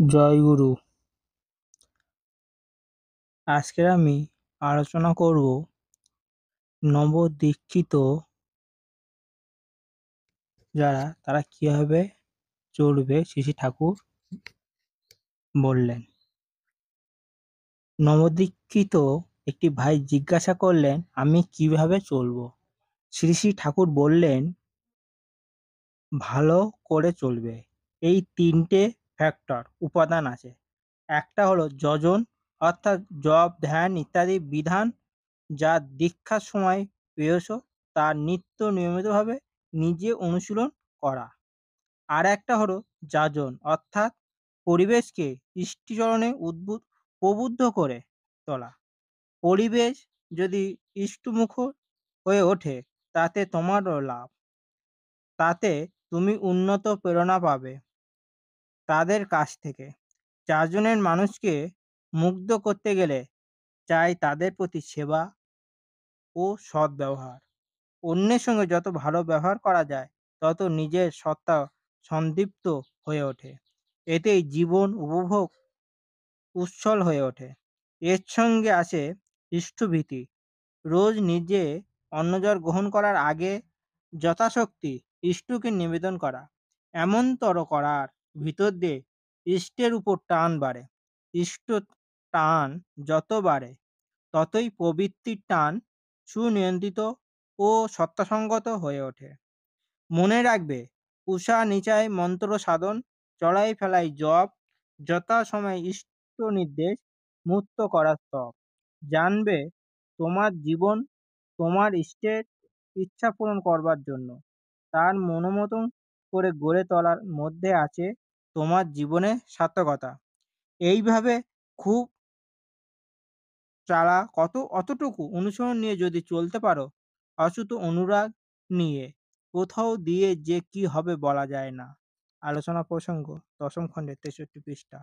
জয়গুরু। আজকের আমি আলোচনা করব নবদীক্ষিত যারা তারা কিভাবে চলবে। শ্রী ঠাকুর বললেন, নবদীক্ষিত একটি ভাই জিজ্ঞাসা করলেন, আমি কিভাবে চলবো? শ্রী ঠাকুর বললেন, ভালো করে চলবে। এই তিনটে উপাদান আছে। একটা হলো যজন, অর্থাৎ জপ, ধ্যান ইত্যাদি বিধান যা দীক্ষার সময় পেয়েছ, তার নিত্য নিয়মিতভাবে নিজে অনুশীলন করা। আর একটা হলো যাজন, অর্থাৎ পরিবেশকে ইষ্টিচরণে প্রবুদ্ধ করে তোলা। পরিবেশ যদি ইষ্টমুখ হয়ে ওঠে, তাতে তোমারও লাভ। তাতে তুমি উন্নত প্রেরণা পাবে তাদের কাছ থেকে। চারজনের মানুষকে মুগ্ধ করতে গেলে চাই তাদের প্রতি সেবা ও সদ্ব্যবহার। অন্যের সঙ্গে যত ভালো ব্যবহার করা যায়, তত নিজের সত্তা সন্দীপ্ত হয়ে ওঠে। এতেই জীবন উপভোগ উচ্ছল হয়ে ওঠে। এর সঙ্গে আসে ইষ্টভীতি। রোজ নিজে অন্নজল গ্রহণ করার আগে যথাশক্তি ইষ্টকে নিবেদন করা। এমনতর করার ভিতর দিয়ে ইষ্টের উপর টান বাড়ে। ইষ্ট টান যত বাড়ে, ততই প্রবৃত্তির টান সুনিয়ন্ত্রিত ও সত্তাসঙ্গত হয়ে ওঠে। মনে রাখবে, উষা নিচায় মন্ত্র সাধন, চড়াই ফেলাই জপ, যথাসময়ে ইষ্ট নির্দেশ, মুক্ত করার স্তব। জানবে, তোমার জীবন তোমার ইষ্টের ইচ্ছা পূরণ করবার জন্য, তার মনোমতন করে গড়ে তোলার মধ্যে আছে তোমার জীবনের সার্থকতা। এইভাবে খুব অতটুকু অনুসরণ নিয়ে যদি চলতে পারো, অচ্যুত অনুরাগ নিয়ে, কোথাও দিয়ে যে কি হবে বলা যায় না। আলোচনা প্রসঙ্গ ১০ম খণ্ডের ৬৩ পৃষ্ঠা।